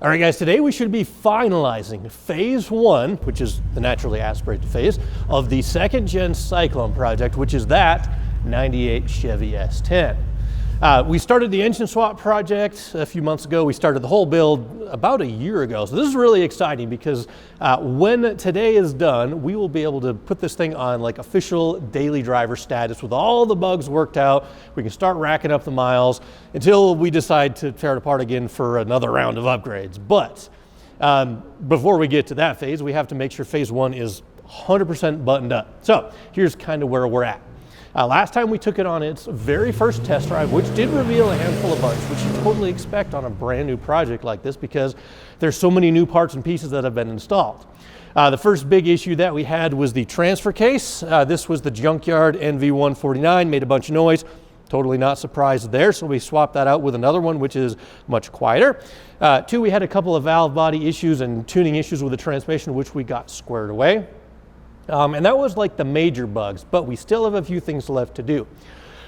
All right, guys, today we should be finalizing phase 1, which is the naturally aspirated phase, of the second Gen Syclone project, which is that 98 Chevy S10. We started the engine swap project a few months ago. We started the whole build about a year ago. So this is really exciting because when today is done, we will be able to put this thing on like official daily driver status with all the bugs worked out. We can start racking up the miles until we decide to tear it apart again for another round of upgrades. But before we get to that phase, we have to make sure phase 1 is 100% buttoned up. So here's kind of where we're at. Last time we took it on its very first test drive, which did reveal a handful of bugs, which you totally expect on a brand new project like this because there's so many new parts and pieces that have been installed. The first big issue that we had was the transfer case. This was the junkyard NV149, made a bunch of noise. Totally not surprised there, so we swapped that out with another one, which is much quieter. 2, we had a couple of valve body issues and tuning issues with the transmission, which we got squared away. And that was like the major bugs, but we still have a few things left to do.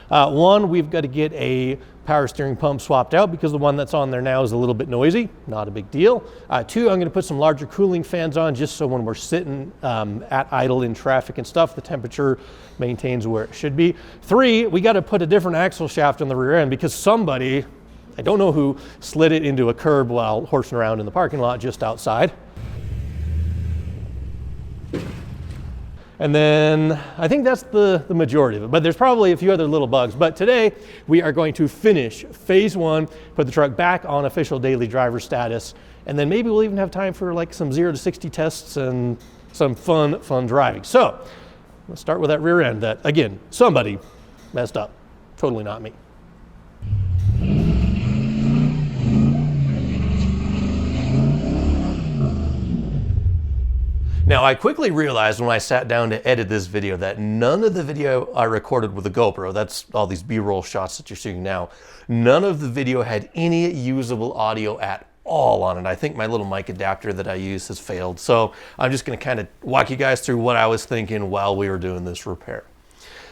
1, we've got to get a power steering pump swapped out because the one that's on there now is a little bit noisy, not a big deal. 2, I'm going to put some larger cooling fans on just so when we're sitting at idle in traffic and stuff, the temperature maintains where it should be. 3, we got to put a different axle shaft on the rear end because somebody, I don't know who, slid it into a curb while horsing around in the parking lot just outside. And then I think that's the majority of it, but there's probably a few other little bugs. But today we are going to finish phase 1, put the truck back on official daily driver status, and then maybe we'll even have time for like some 0 to 60 tests and some fun driving. So let's start with that rear end that, again, somebody messed up. Totally not me. Now, I quickly realized when I sat down to edit this video that none of the video I recorded with a GoPro, that's all these B-roll shots that you're seeing now, none of the video had any usable audio at all on it. I think my little mic adapter that I use has failed. So I'm just gonna kind of walk you guys through what I was thinking while we were doing this repair.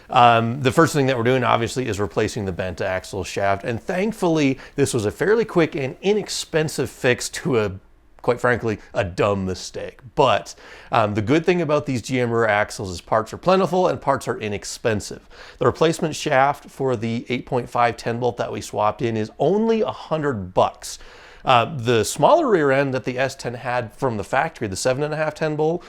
The first thing that we're doing obviously is replacing the bent axle shaft. And thankfully, this was a fairly quick and inexpensive fix to quite frankly, a dumb mistake. But the good thing about these GM rear axles is parts are plentiful and parts are inexpensive. The replacement shaft for the 8.5 10 bolt that we swapped in is only $100. The smaller rear end that the S10 had from the factory, the 7.5 10 bolt,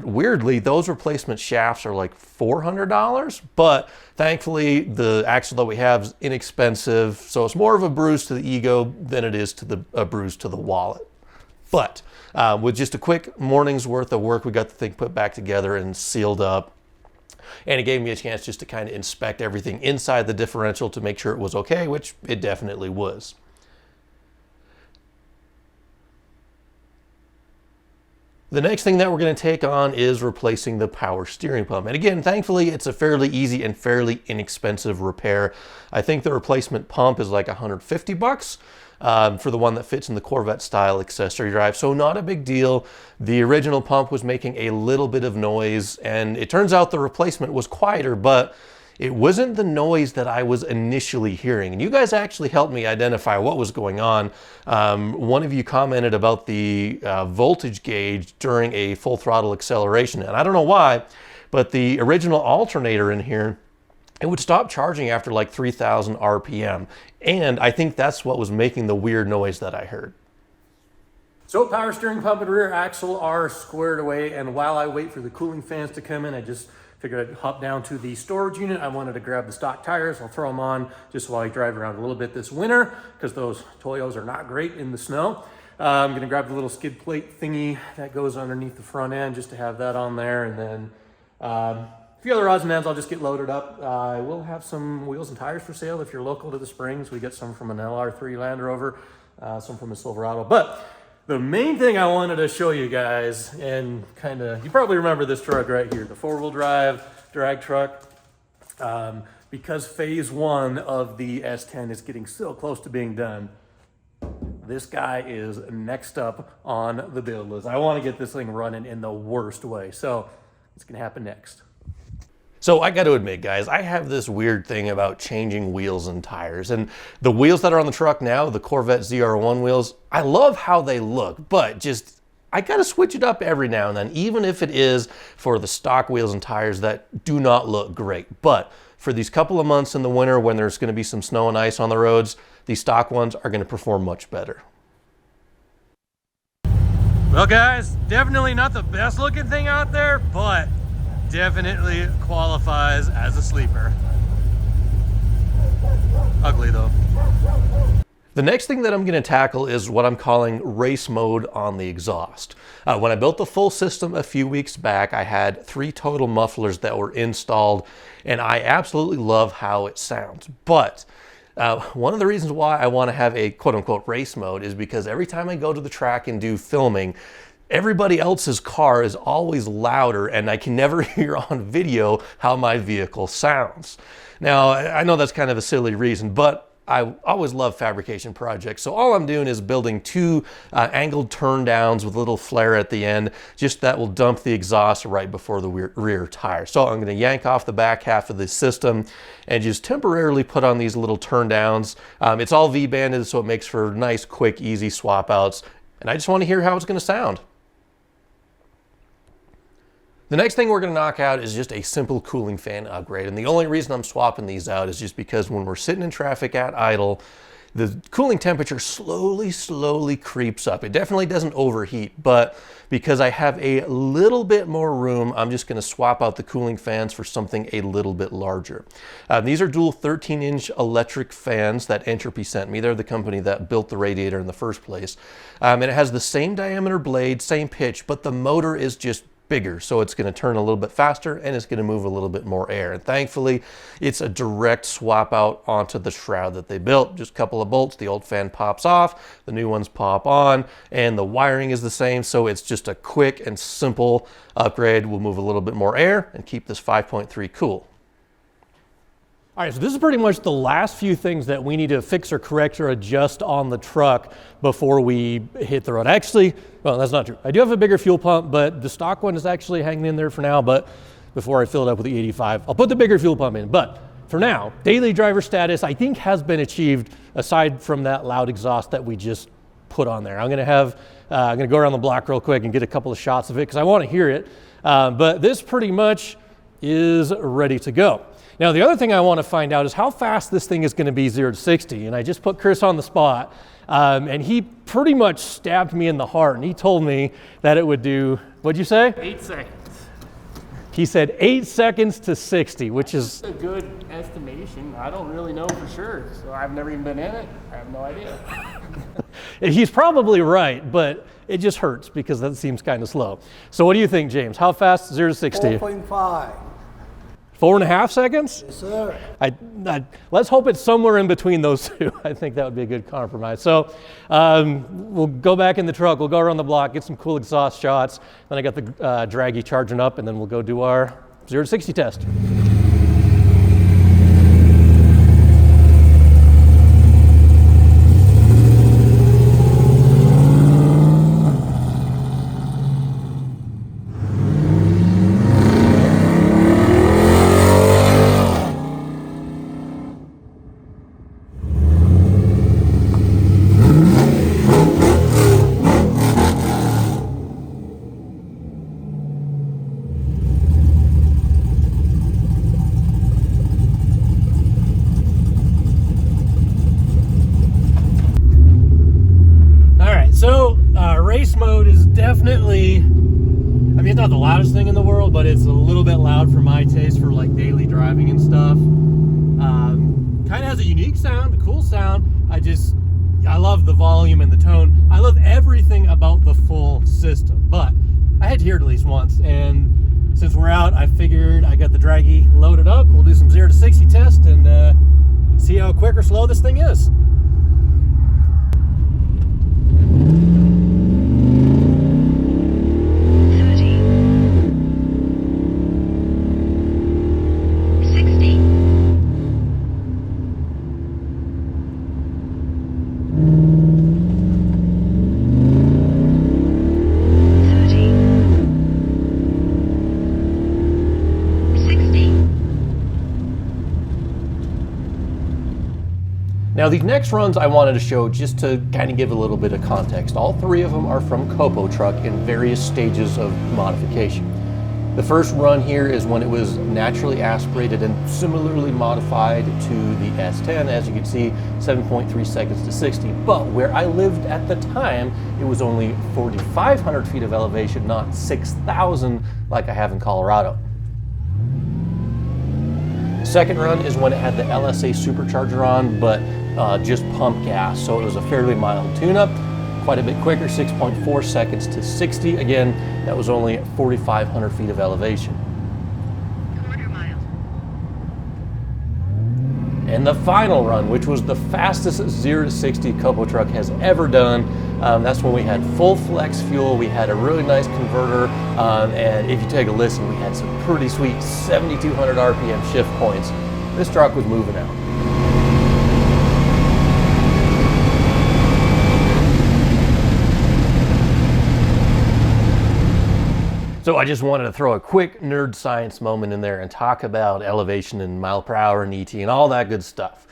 weirdly, those replacement shafts are like $400, but thankfully the axle that we have is inexpensive, so it's more of a bruise to the ego than it is to a bruise to the wallet. But with just a quick morning's worth of work, we got the thing put back together and sealed up. And it gave me a chance just to kind of inspect everything inside the differential to make sure it was okay, which it definitely was. The next thing that we're going to take on is replacing the power steering pump. And again, thankfully, it's a fairly easy and fairly inexpensive repair. I think the replacement pump is like $150 for the one that fits in the Corvette style accessory drive. So not a big deal. The original pump was making a little bit of noise, and it turns out the replacement was quieter, but it wasn't the noise that I was initially hearing. And you guys actually helped me identify what was going on. One of you commented about the voltage gauge during a full throttle acceleration. And I don't know why, but the original alternator in here, it would stop charging after like 3,000 RPM. And I think that's what was making the weird noise that I heard. So power steering pump and rear axle are squared away. And while I wait for the cooling fans to come in, I just figured I'd hop down to the storage unit. I wanted to grab the stock tires. I'll throw them on just while I drive around a little bit this winter because those Toyos are not great in the snow. I'm gonna grab the little skid plate thingy that goes underneath the front end just to have that on there. And then a few other odds and ends I'll just get loaded up. I will have some wheels and tires for sale if you're local to the Springs. We get some from an LR3 Land Rover, some from a Silverado. But the main thing I wanted to show you guys, and kind of, you probably remember this truck right here, the 4-wheel drive drag truck. Because phase 1 of the S10 is getting so close to being done, this guy is next up on the build list. I want to get this thing running in the worst way. So it's going to happen next. So I got to admit, guys, I have this weird thing about changing wheels and tires. And the wheels that are on the truck now, the Corvette ZR1 wheels, I love how they look, but just I got to switch it up every now and then, even if it is for the stock wheels and tires that do not look great. But for these couple of months in the winter when there's going to be some snow and ice on the roads, these stock ones are going to perform much better. Well, guys, definitely not the best looking thing out there, but definitely qualifies as a sleeper. Ugly though. The next thing that I'm going to tackle is what I'm calling race mode on the exhaust. When I built the full system a few weeks back, I had 3 total mufflers that were installed, and I absolutely love how it sounds. But one of the reasons why I want to have a quote-unquote race mode is because every time I go to the track and do filming, everybody else's car is always louder, and I can never hear on video how my vehicle sounds. Now, I know that's kind of a silly reason, but I always love fabrication projects. So all I'm doing is building 2 angled turn downs with a little flare at the end, just that will dump the exhaust right before the rear tire. So I'm going to yank off the back half of the system and just temporarily put on these little turn downs. It's all V-banded, so it makes for nice, quick, easy swap outs. And I just want to hear how it's going to sound. The next thing we're going to knock out is just a simple cooling fan upgrade. And the only reason I'm swapping these out is just because when we're sitting in traffic at idle, the cooling temperature slowly creeps up. It definitely doesn't overheat, but because I have a little bit more room, I'm just going to swap out the cooling fans for something a little bit larger. These are dual 13-inch electric fans that Entropy sent me. They're the company that built the radiator in the first place. And it has the same diameter blade, same pitch, but the motor is just bigger, so it's going to turn a little bit faster and it's going to move a little bit more air. And thankfully, it's a direct swap out onto the shroud that they built. Just a couple of bolts, the old fan pops off, the new ones pop on, and the wiring is the same, so it's just a quick and simple upgrade. We'll move a little bit more air and keep this 5.3 cool. All right, so this is pretty much the last few things that we need to fix or correct or adjust on the truck before we hit the road. Actually, well, that's not true. I do have a bigger fuel pump, but the stock one is actually hanging in there for now. But before I fill it up with the 85, I'll put the bigger fuel pump in. But for now, daily driver status, I think, has been achieved aside from that loud exhaust that we just put on there. I'm going to go around the block real quick and get a couple of shots of it because I want to hear it. But this pretty much is ready to go. Now, the other thing I want to find out is how fast this thing is going to be 0 to 60. And I just put Chris on the spot, and he pretty much stabbed me in the heart. And he told me that it would do, what'd you say? 8 seconds. He said 8 seconds to 60, which is a good estimation. I don't really know for sure. So I've never even been in it. I have no idea. He's probably right, but it just hurts because that seems kind of slow. So what do you think, James? How fast 0 to 60? 4.5. 4.5 seconds? Yes, sir. Let's hope it's somewhere in between those two. I think that would be a good compromise. So we'll go back in the truck. We'll go around the block, get some cool exhaust shots. Then I got the draggy charging up, and then we'll go do our 0 to 60 test. Race mode is definitely, I mean, it's not the loudest thing in the world, but it's a little bit loud for my taste for like daily driving and stuff. Kind of has a unique sound, a cool sound. I love the volume and the tone. I love everything about the full system, but I had to hear it at least once. And since we're out, I figured I got the draggy loaded up. We'll do some 0 to 60 test and see how quick or slow this thing is. Now these next runs I wanted to show just to kind of give a little bit of context. All three of them are from Copo Truck in various stages of modification. The first run here is when it was naturally aspirated and similarly modified to the S10. As you can see, 7.3 seconds to 60. But where I lived at the time, it was only 4,500 feet of elevation, not 6,000 like I have in Colorado. Second run is when it had the LSA supercharger on, but just pump gas. So it was a fairly mild tune-up. Quite a bit quicker, 6.4 seconds to 60. Again, that was only 4,500 feet of elevation. Quarter mile. And the final run, which was the fastest 0 to 60 Copo Truck has ever done, that's when we had full flex fuel, we had a really nice converter, and if you take a listen, we had some pretty sweet 7,200 RPM shift points. This truck was moving out. So I just wanted to throw a quick nerd science moment in there and talk about elevation and mile per hour and ET and all that good stuff.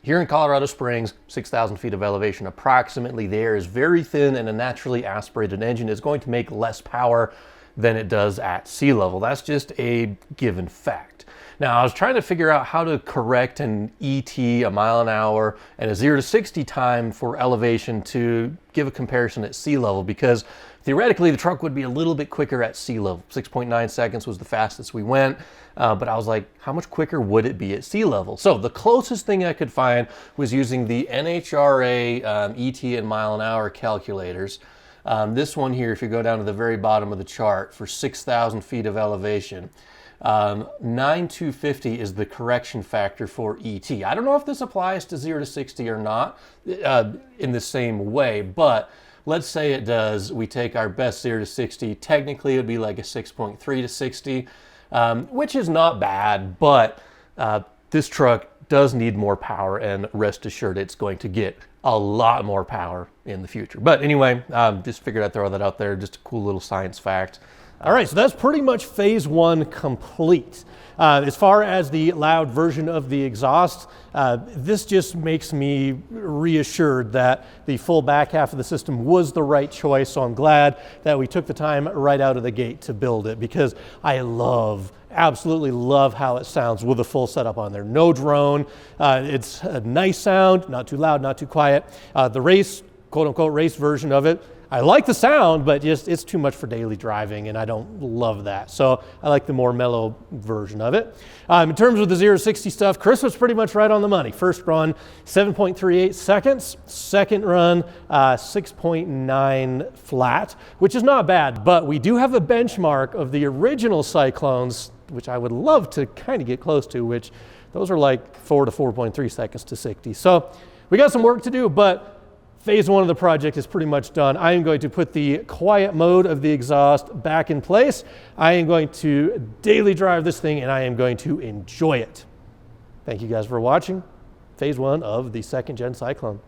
Here in Colorado Springs, 6,000 feet of elevation approximately, the air is very thin and a naturally aspirated engine is going to make less power than it does at sea level. That's just a given fact. Now I was trying to figure out how to correct an ET, a mile an hour, and a 0 to 60 time for elevation to give a comparison at sea level, because theoretically, the truck would be a little bit quicker at sea level. 6.9 seconds was the fastest we went, but I was like, how much quicker would it be at sea level? So the closest thing I could find was using the NHRA ET and mile an hour calculators. This one here, if you go down to the very bottom of the chart, for 6,000 feet of elevation, 9,250 is the correction factor for ET. I don't know if this applies to 0 to 60 or not in the same way, but let's say it does. We take our best 0 to 60. Technically, it would be like a 6.3 to 60, which is not bad, but this truck does need more power, and rest assured it's going to get a lot more power in the future. But anyway, just figured I'd throw that out there. Just a cool little science fact. All right, so that's pretty much phase one complete. As far as the loud version of the exhaust, this just makes me reassured that the full back half of the system was the right choice. So I'm glad that we took the time right out of the gate to build it, because I absolutely love how it sounds with a full setup on there. No drone. It's a nice sound, not too loud, not too quiet. The race, quote unquote, race version of it, I like the sound, but just it's too much for daily driving, and I don't love that. So I like the more mellow version of it. In terms of the 0 to 60 stuff, Chris was pretty much right on the money. First run, 7.38 seconds. Second run, 6.9 flat, which is not bad. But we do have a benchmark of the original Syclones, which I would love to kind of get close to, which those are like 4 to 4.3 seconds to 60. So we got some work to do, but phase one of the project is pretty much done. I am going to put the quiet mode of the exhaust back in place. I am going to daily drive this thing, and I am going to enjoy it. Thank you guys for watching phase one of the second gen Syclone.